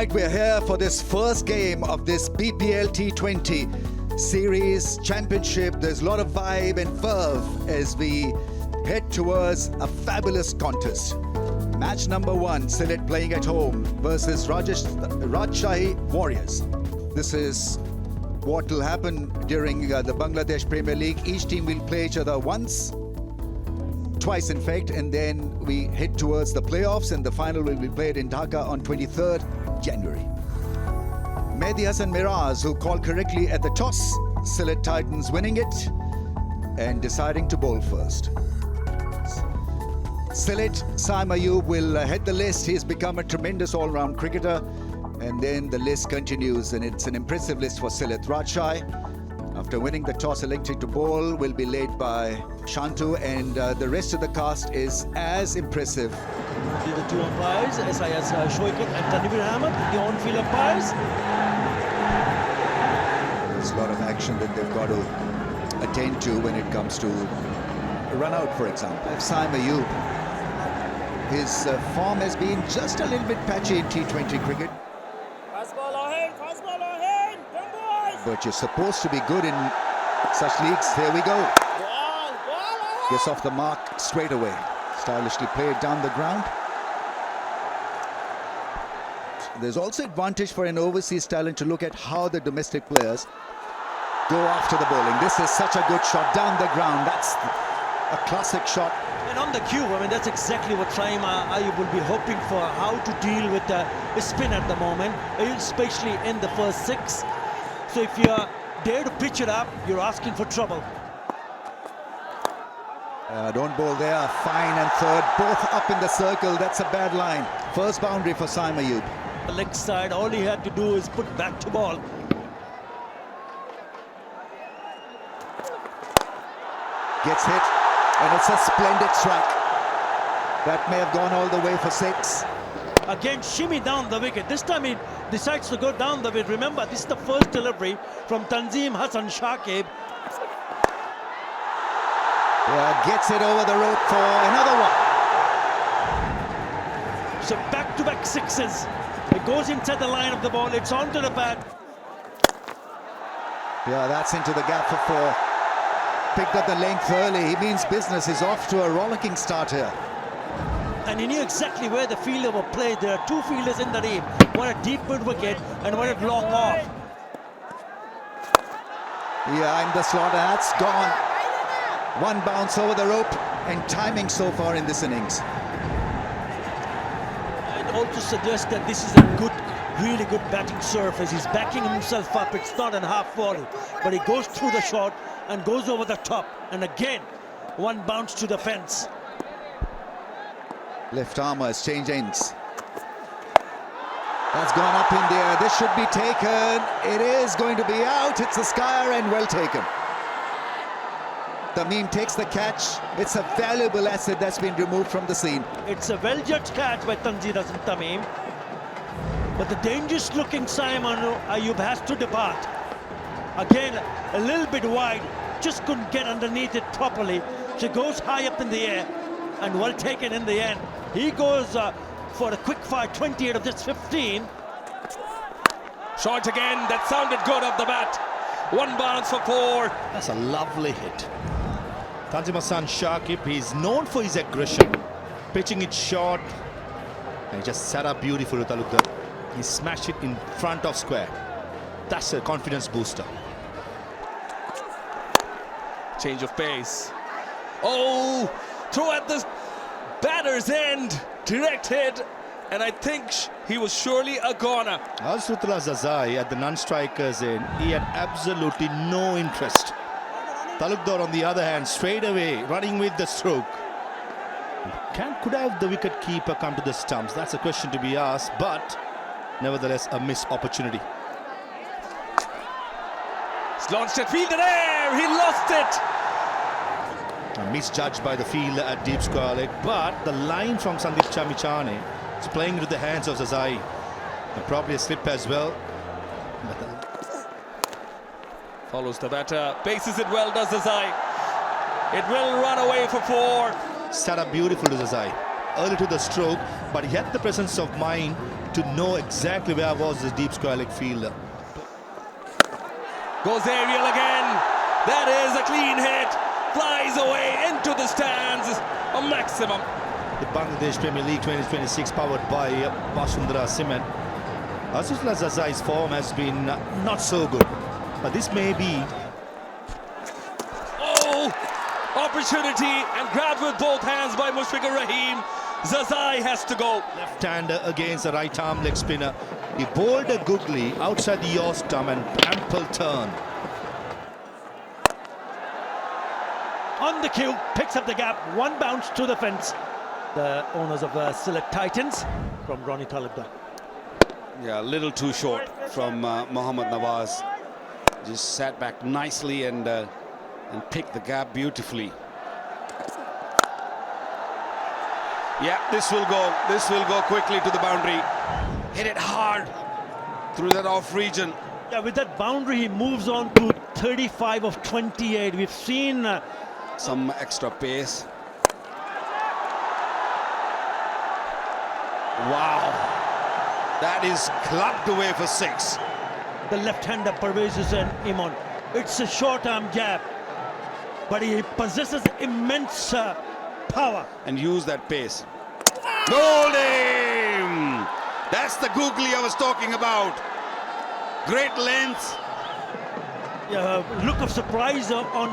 right, we're here for this first game of this BPL T20 Series Championship. There's a lot of vibe and verve as we head towards a fabulous contest. Match number 1, Sylhet playing at home versus Rajshahi Warriors. This is what will happen during the Bangladesh Premier League. Each team will play each other twice in fact, and then we head towards the playoffs, and the final will be played in Dhaka on 23rd January. Mehdi Hassan Miraz, who called correctly at the toss, Sylhet Titans winning it and deciding to bowl first. Sylhet, Saim Ayub will head the list. He's become a tremendous all-round cricketer, and then the list continues, and it's an impressive list for Sylhet. Rajshahi, after winning the toss, elected to bowl, will be led by Shantu, and the rest of the cast is as impressive. The two umpires, SIS Shoikat and Tanvir Ahmed, the on-field umpires. There's a lot of action that they've got to attend to when it comes to a run-out, for example. Saim Ayub, his form has been just a little bit patchy in T20 cricket. Fast ball ahead, But you're supposed to be good in such leagues. Here we go. ball ahead. Gets off the mark straight away. Stylishly played down the ground. There's also advantage for an overseas talent to look at how the domestic players go after the bowling. This is such a good shot down the ground. That's a classic shot. And on the cue, I mean, that's exactly what Saim Ayub will be hoping for, how to deal with the spin at the moment, especially in the first 6. So if you're there to pitch it up, you're asking for trouble. Don't bowl there. Fine and third, both up in the circle. That's a bad line. First boundary for Saim Ayub. The leg side, all he had to do is put back to ball. Gets hit, and it's a splendid strike. That may have gone all the way for 6. Again, shimmy down the wicket. This time he decides to go down the wicket. Remember, this is the first delivery from Tanzim Hassan Shakib. Yeah, gets it over the rope for another one. So back-to-back 6s. It goes inside the line of the ball. It's onto the bat. Yeah, that's into the gap for 4. Picked up the length early. He means business. Is off to a rollicking start here. And he knew exactly where the fielder would play. There are 2 fielders in the team. One at deep mid wicket and one at long off. Yeah, in the slot, and that's gone. One bounce over the rope, and timing so far in this innings. I'd also suggest that this is a really good batting surface. He's backing himself up. It's not a half volley, but he goes through the shot and goes over the top. And again, one bounce to the fence. Left armour has changed ends. That's gone up in the air. This should be taken. It is going to be out. It's a skyer and well taken. Tamim takes the catch. It's a valuable asset that's been removed from the scene. It's a well-judged catch by Tanzir Hassan Tamim. But the dangerous looking Saim Ayub has to depart. Again, a little bit wide. Just couldn't get underneath it properly. She goes high up in the air and well taken in the end. He goes for a quick fire 28 of this 15. Short again. That sounded good off the bat. One bounce for 4. That's a lovely hit. Tanzim Hassan Shakib, he's known for his aggression. Pitching it short. And he just set up beautiful with Talukdar. He smashed it in front of square. That's a confidence booster. Change of pace. Oh, throw at the batter's end. Direct hit. And I think he was surely a goner. Al-Sutla Zazai at the non-strikers end, he had absolutely no interest. Talukdar on the other hand, straight away, running with the stroke. Could have the wicket keeper come to the stumps? That's a question to be asked, but nevertheless a missed opportunity. He's launched it, fielder there, he lost it. Misjudged by the fielder at deep square leg, but the line from Sandeep Chamichane is playing into the hands of Zazai. And probably a slip as well. Follows the batter, bases it well, does Zazai. It will run away for 4. Set up beautiful to Zazai. early to the stroke, but he had the presence of mind to know exactly where was the deep square leg fielder. Goes aerial again. That is a clean hit. Flies away into the stands. A maximum. The Bangladesh Premier League 2026 powered by Basundara Cement. Azizullah Zazai's form has been not so good, but this may be... Oh! Opportunity and grabbed with both hands by Mushfiqur Rahim. Zazai has to go. Left-hander against the right-arm leg spinner. He bowled a googly outside the yaw stump and ample turn. On the cue, picks up the gap, one bounce to the fence. The owners of Sylhet Titans from Ronnie Talukdar. Yeah, a little too short from Mohammad Nawaz. Just sat back nicely and picked the gap beautifully. Yeah, this will go. This will go quickly to the boundary. Hit it hard through that off region. Yeah, with that boundary, he moves on to 35 of 28. We've seen some extra pace. Wow, that is clubbed away for 6. the left-hander Parvez Hussain Imon. It's a short-arm jab, but he possesses immense power. And use that pace. Gold aim! That's the googly I was talking about. Great length. Look of surprise on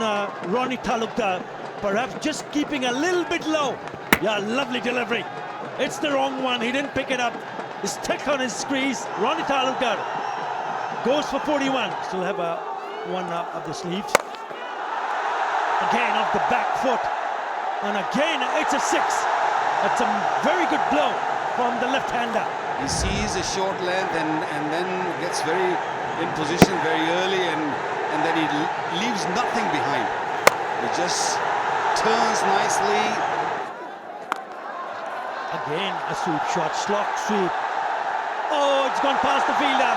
Ronnie Talukdar, perhaps just keeping a little bit low. Yeah, lovely delivery. It's the wrong one, he didn't pick it up. He's stuck on his crease. Ronnie Talukdar goes for 41. Still have one up the sleeves. Again off the back foot. And again, it's a 6. That's a very good blow from the left-hander. He sees a short length and then gets very in position very early and then he leaves nothing behind. He just turns nicely. Again, a sweep shot, slot sweep. Oh, it's gone past the fielder.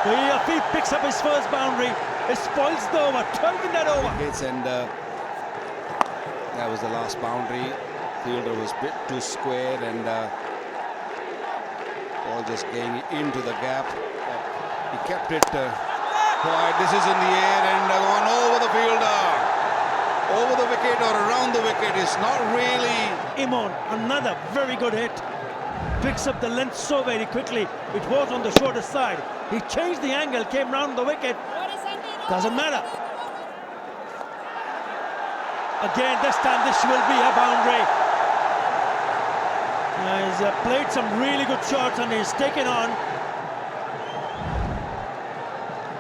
If he picks up his first boundary, it spoils the over, 12 in that over. And that was the last boundary. Fielder was a bit too square and ball just getting into the gap. He kept it quiet. This is in the air and gone over the fielder. Over the wicket or around the wicket. It's not really. Imon, another very good hit. Picks up the length so very quickly. It was on the shorter side. He changed the angle, came round the wicket. Doesn't matter. Again, this time this will be a boundary. He's played some really good shots and he's taken on.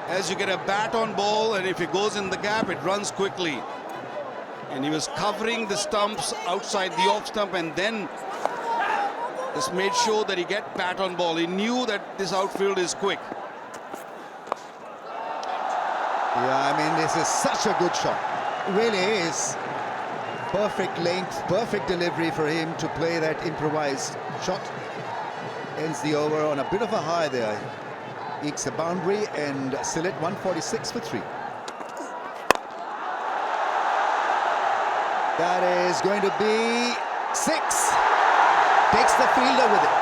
As you get a bat on ball and if it goes in the gap, it runs quickly. And he was covering the stumps outside the off stump and then just made sure that he get bat on ball. He knew that this outfield is quick. Yeah, I mean, this is such a good shot. It really is. Perfect length, perfect delivery for him to play that improvised shot. Ends the over on a bit of a high there. Ekes a boundary and Sylhet 146 for 3. That is going to be 6. Takes the fielder with it.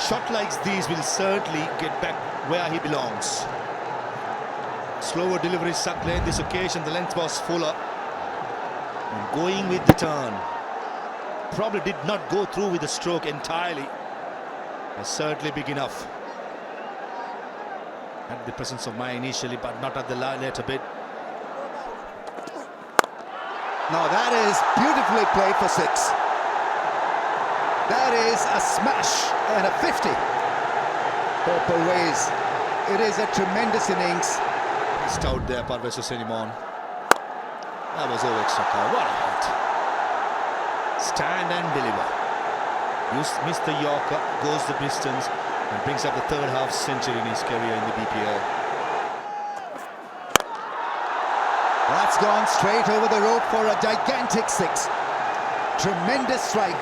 Shot like these will certainly get back where he belongs. Slower delivery stuck lane. This occasion the length was fuller. And going with the turn. Probably did not go through with the stroke entirely. But certainly big enough. Had the presence of mind initially, but not at the later bit. Now that is beautifully played for 6. That is a smash and a 50 for Parvez. It is a tremendous innings. Missed out there, Parvez Hussain Imon. That was over extra cover. What a hit. Stand and deliver. Missed the Yorker, goes the distance and brings up the third half century in his career in the BPL. That's gone straight over the rope for a gigantic 6. Tremendous strike.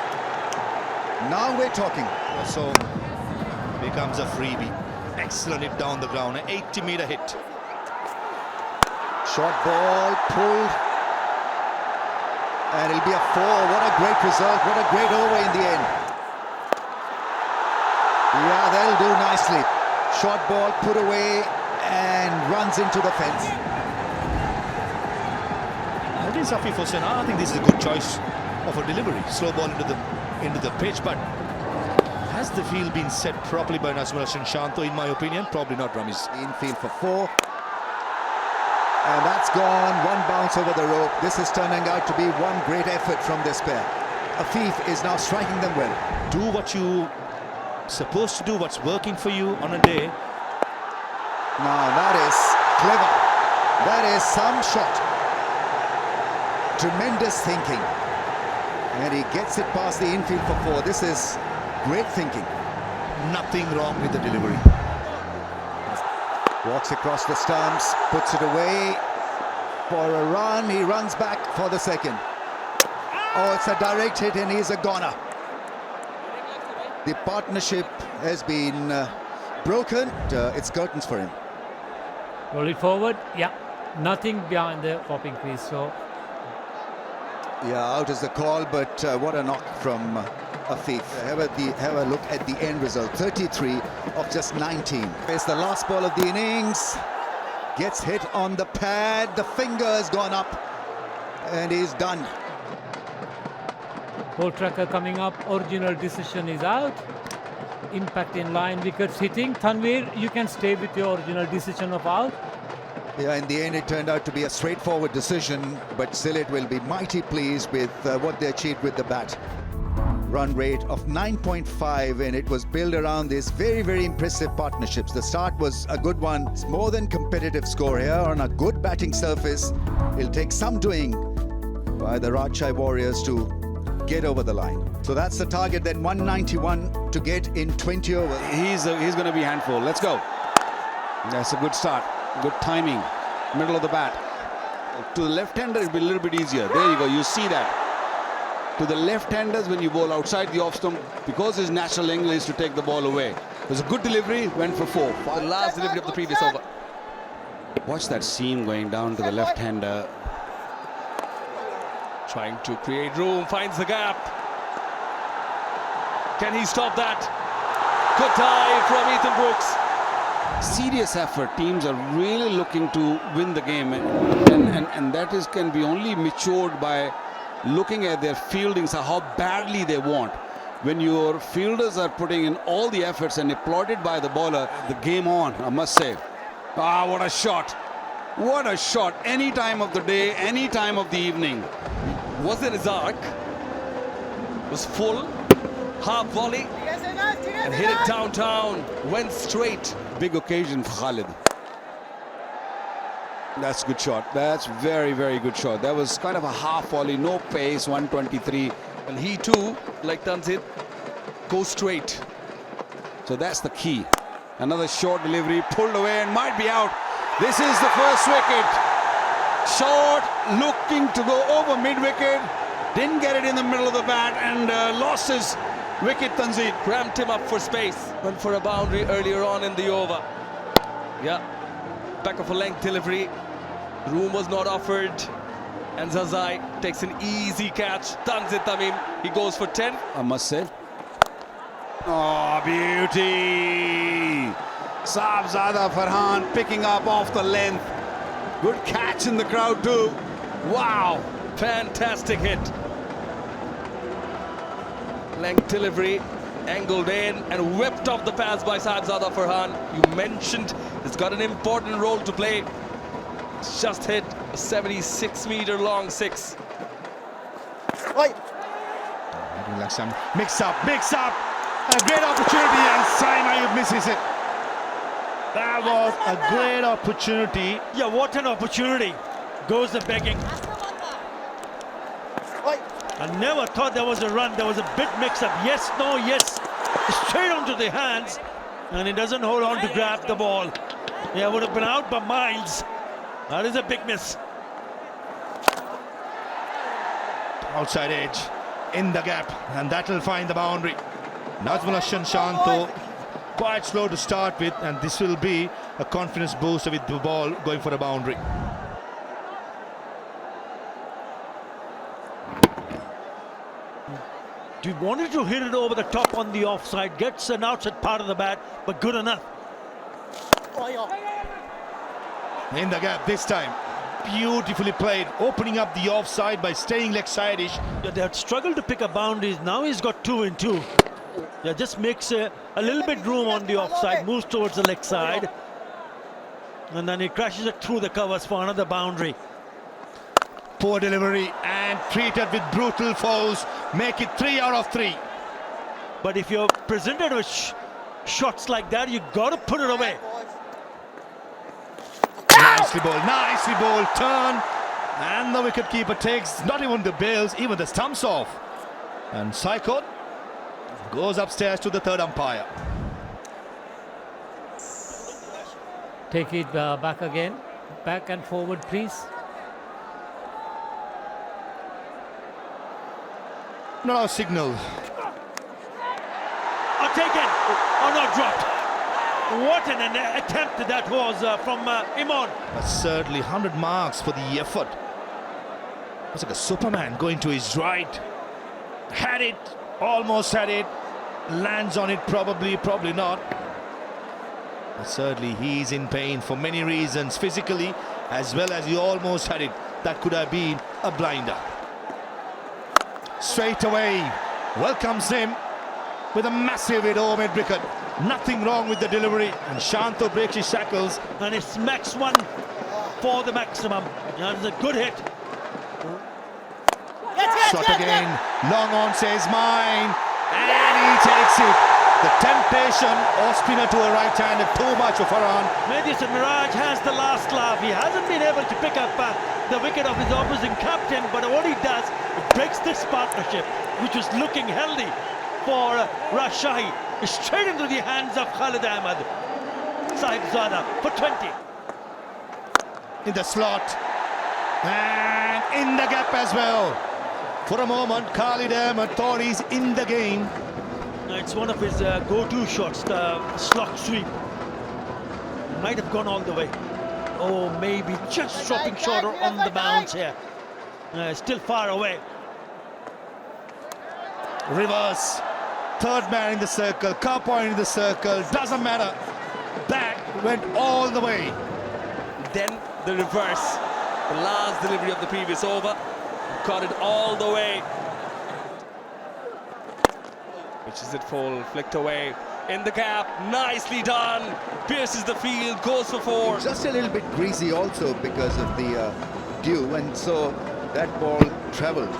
Now we're talking. So becomes a freebie. Excellent hit down the ground, an 80-meter hit. Short ball pulled. And it'll be a 4. What a great result. What a great over in the end. Yeah, they'll do nicely. Short ball put away and runs into the fence. I think Safi Hossain, I think this is a good choice of a delivery. Slow ball into the pitch, but has the field been set properly by Nazmul Hassan Shanto, in my opinion? Probably not, Ramiz. Infield for 4. And that's gone. One bounce over the rope. This is turning out to be one great effort from this pair. Afif is now striking them well. Do what you supposed to do, what's working for you on a day. Now that is clever. That is some shot. Tremendous thinking. And he gets it past the infield for 4. This is great thinking. Nothing wrong with the delivery. Walks across the stumps, puts it away for a run. He runs back for the second. Oh, it's a direct hit and he's a goner. The partnership has been broken. It's curtains for him. Roll it forward. Yeah, nothing behind the popping crease. So Yeah, out is the call, but what a knock from Afif. Have a look at the end result. 33 of just 19. It's the last ball of the innings. Gets hit on the pad. The finger has gone up and he's done. ball tracker coming up. Original decision is out. Impact in line, wickets hitting. Tanveer, you can stay with your original decision of out. Yeah, in the end it turned out to be a straightforward decision, but Sylhet will be mighty pleased with what they achieved with the bat. Run rate of 9.5, and it was built around these very, very impressive partnerships. The start was a good one. It's more than competitive score here on a good batting surface. It'll take some doing by the Rajshahi Warriors to get over the line. So that's the target then, 191 to get in 20 overs. He's going to be a handful. Let's go. That's a good start. Good timing. Middle of the bat. To the left-hander, it'll be a little bit easier. There you go. You see that. To the left-handers, when you bowl outside the off-stump, because his natural angle is to take the ball away. It was a good delivery, went for 4. The last delivery of the previous over. Watch that seam going down to the left-hander. Trying to create room, finds the gap. Can he stop that? Good dive from Ethan Brooks. Serious effort. Teams are really looking to win the game, and that can be only matured by looking at their fieldings, how badly they want. When your fielders are putting in all the efforts and applauded by the bowler, the game on, I must say. Ah, what a shot. What a shot. Any time of the day, any time of the evening. Was in his arc. Was full. Half volley. And hit it downtown. Went straight. Big occasion for Khalid. That's a good shot. That's very, very good shot. That was kind of a half volley, no pace, 123. And he too, like Tanzit, goes straight. So that's the key. Another short delivery, pulled away and might be out. This is the first wicket. Short, looking to go over mid-wicket. Didn't get it in the middle of the bat and lost his wicket, Tanzit. Cramped him up for space. Went for a boundary earlier on in the over. Yeah. Back of a length delivery. Room was not offered. And Zazai takes an easy catch. Tanzit Tamim, he goes for 10. I must say. Oh, beauty! Saabzada Farhan picking up off the length. Good catch in the crowd too. Wow, fantastic hit. Length delivery, angled in and whipped off the pass by Saabzada Farhan. You mentioned it's got an important role to play. It's just hit a 76-meter long 6. Mix up. A great opportunity and Saim Ayub misses it. That was a great opportunity. Yeah, what an opportunity. Goes the begging. I never thought there was a run. There was a bit mix-up. Yes, no, yes. Straight onto the hands. And he doesn't hold on to grab the ball. Yeah, would have been out by miles. That is a big miss. Outside edge, in the gap, and that will find the boundary. Nazmul Hassan Shanto, quite slow to start with, and this will be a confidence booster with the ball going for a boundary. He wanted to hit it over the top on the offside, gets an outside part of the bat, but good enough. In the gap this time. Beautifully played, opening up the offside by staying leg side-ish. Yeah, they had struggled to pick up boundaries. Now he's got 2 in 2. Yeah, just makes a little bit room on the offside, moves towards the leg side, and then he crashes it through the covers for another boundary. Poor delivery and treated with brutal force. Make it 3 out of 3. But if you're presented with shots like that, you got to put it away. Nicely bowled, turn, and the wicketkeeper takes not even the bails, even the stumps off. And Saikot goes upstairs to the third umpire. Take it back again. Back and forward, please. No signal. Oh, taken. Oh, no, dropped. What an attempt that was from Imon. But certainly 100 marks for the effort. It's like a Superman going to his right. Had it, almost had it. Lands on it, probably not. But certainly he's in pain for many reasons, physically as well as he almost had it. That could have been a blinder. Straight away, welcomes him with a massive hit over mid-wicket. Nothing wrong with the delivery, and Shanto breaks his shackles. And it's max 1 for the maximum. That is a good hit. Shot again, long on says mine, and he takes it. The temptation, off spinner to a right hand, too much for Farhan. Madison Miraj has the last laugh. He hasn't been able to pick up the wicket of his opposing captain, but what he does, it breaks this partnership, which was looking healthy for Rajshahi. Straight into the hands of Khalid Ahmed. Sahibzada for 20. In the slot, and in the gap as well. For a moment, Khalid Ahmed thought he's in the game. It's one of his go-to shots, the slot sweep. Might have gone all the way. Oh, maybe just dropping shorter on the bounce here. Still far away. Reverse. Third man in the circle, car point in the circle, doesn't matter. That went all the way. Then the reverse. The last delivery of the previous over. Caught it all the way. Which is it full, flicked away. In the gap, nicely done. Pierces the field, goes for 4. Just a little bit greasy also because of the dew, and so that ball travelled.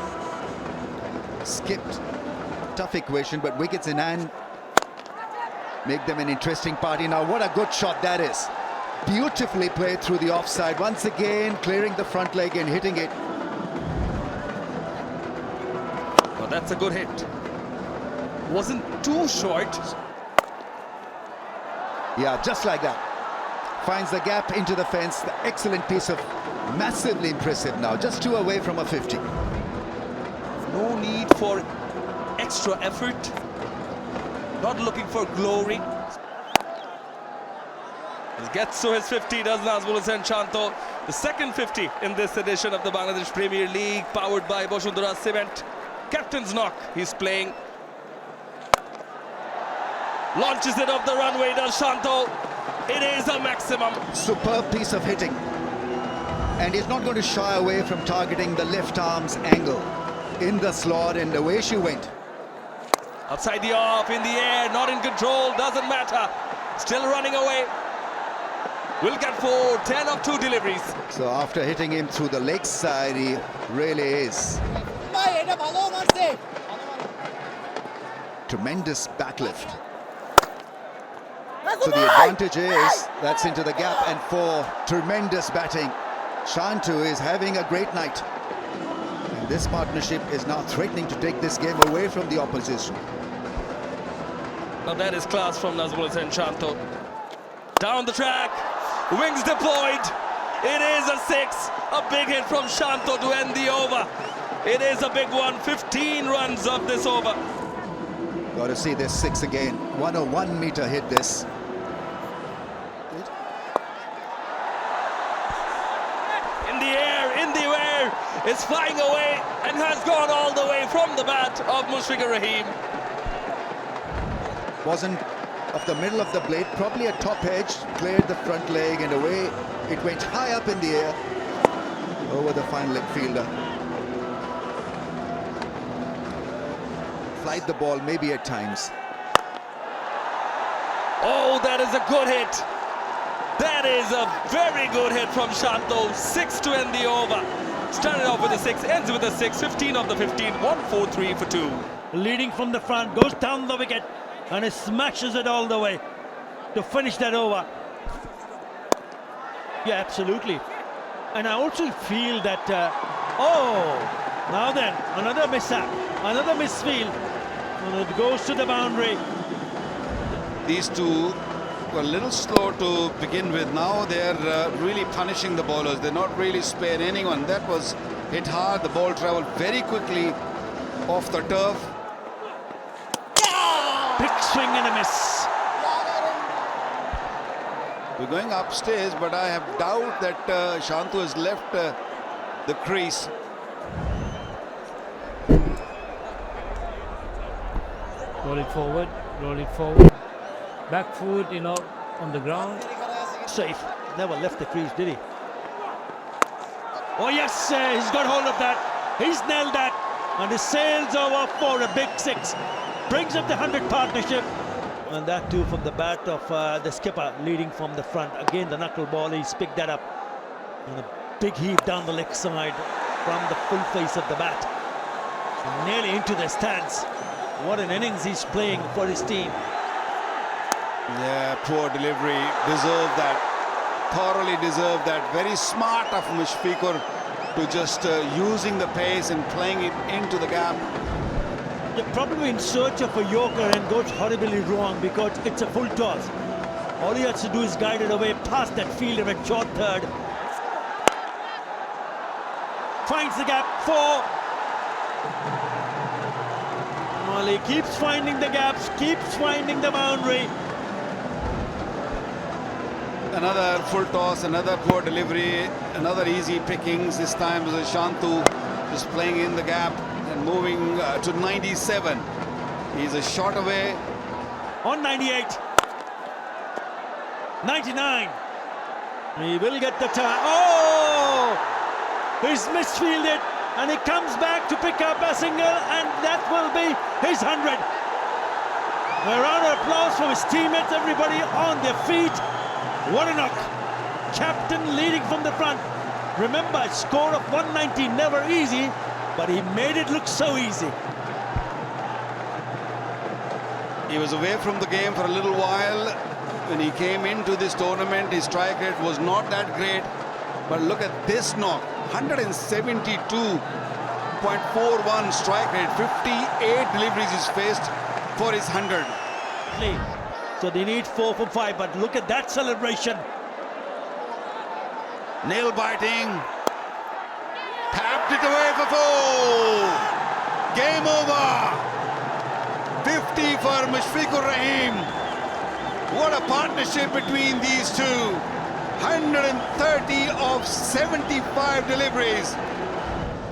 Skipped. Tough equation, but wickets in hand make them an interesting party. Now what a good shot that is. Beautifully played through the offside, once again clearing the front leg and hitting it. Well, that's a good hit. Wasn't too short. Yeah, just like that. Finds the gap into the fence. The excellent piece of, massively impressive now, just 2 away from a 50. No need for extra effort, not looking for glory. He gets to his 50, does Nazmul Hussain Shanto. The second 50 in this edition of the Bangladesh Premier League, powered by Boshundara Cement. Captain's knock, he's playing. Launches it off the runway, does Shanto. It is a maximum. Superb piece of hitting. And he's not going to shy away from targeting the left arm's angle. In the slot, and away she went. Outside the off, in the air, not in control, doesn't matter. Still running away. Will get 4, 10 of 2 deliveries. So after hitting him through the leg side, he really is. Tremendous back lift. So the advantage is that's into the gap, and for tremendous batting, Shantu is having a great night. And this partnership is now threatening to take this game away from the opposition. Now that is class from Nazmul Hussain Shanto. Down the track, wings deployed. It is a 6, a big hit from Shanto to end the over. It is a big one, 15 runs of this over. Got to see this 6 again. 101-meter hit this. In the air, is flying away and has gone all the way from the bat of Mushfiqur Rahim. Wasn't off the middle of the blade, probably a top edge, cleared the front leg and away it went high up in the air over the fine leg fielder. Flight the ball maybe at times. Oh, that is a good hit. That is a very good hit from Shanto. 6 to end the over. Started off with a 6, ends with a 6. 15 of the 15. 1-4-3 for 2. Leading from the front, goes down the wicket and he smashes it all the way to finish that over. Yeah, absolutely. And I also feel that, now then, another mishap, another misfield, and it goes to the boundary. These two were a little slow to begin with. Now they're really punishing the bowlers. They're not really sparing anyone. That was hit hard. The ball traveled very quickly off the turf. Big swing and a miss. We're going upstairs, but I have doubt that Shantu has left the crease. Roll it forward, roll it forward. Back foot, on the ground. Safe. Never left the crease, did he? Oh yes, he's got hold of that. He's nailed that. And he sails over for a big 6. Brings up the 100 partnership. And that too from the bat of the skipper leading from the front. Again, the knuckleball, he's picked that up. And a big heave down the leg side from the full face of the bat. Nearly into the stands. What an innings he's playing for his team. Yeah, poor delivery. Deserved that. Thoroughly deserved that. Very smart of Mushfiqur to just using the pace and playing it into the gap. They're probably in search of a yorker and goes horribly wrong because it's a full toss. All he has to do is guide it away past that fielder at short third. Finds the gap, 4. Well, he keeps finding the gaps, keeps finding the boundary. Another full toss, another poor delivery, another easy pickings. This time was Shantu just playing in the gap and moving to 97. He's a shot away. On 98. 99. He will get the turn. Oh! He's misfielded and he comes back to pick up a single and that will be his 100. A round of applause from his teammates, everybody on their feet. What a knock. Captain leading from the front. Remember, a score of 190, never easy, but he made it look so easy. He was away from the game for a little while. When he came into this tournament, his strike rate was not that great. But look at this knock. 172.41 strike rate. 58 deliveries he's faced for his 100. So they need 4 from 5, but look at that celebration. Nail biting. Tapped it away for 4. Game over. 50 for Mushfiqur Rahim. What a partnership between these two. 130 of 75 deliveries.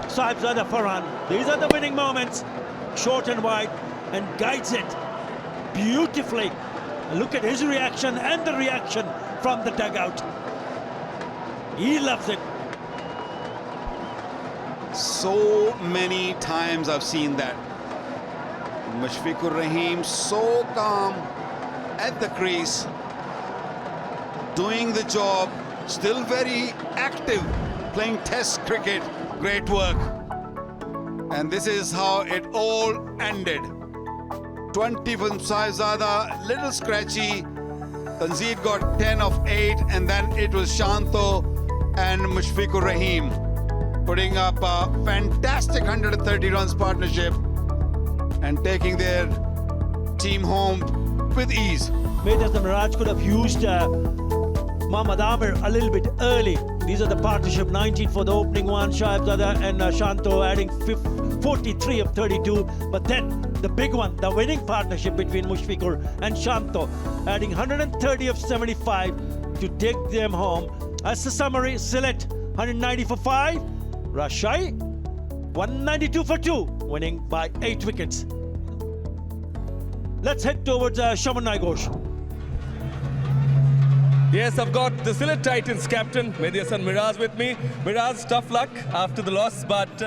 Sahibzada Farhan. These are the winning moments. Short and wide and guides it beautifully. Look at his reaction and the reaction from the dugout. He loves it. So many times I've seen that. Mushfiqur Rahim so calm at the crease, doing the job, still very active, playing test cricket. Great work. And this is how it all ended. 20 from Sahibzada, little scratchy. Tanzid got 10 of 8, and then it was Shanto and Mushfiqur Rahim putting up a fantastic 130 runs partnership and taking their team home with ease. Major Raj could have used Mohammad Amir a little bit early. These are the partnership, 19 for the opening one, Sahibzada and Shanto adding 43 of 32. But then the big one, the winning partnership between Mushfiqur and Shanto, adding 130 of 75 to take them home. As the summary, Sylhet 190 for 5, Rajshahi, 192 for 2, winning by 8 wickets. Let's head towards Shaman Ghosh. Yes, I've got the Sylhet Titans captain, Mediasan Miraz with me. Miraz, tough luck after the loss, but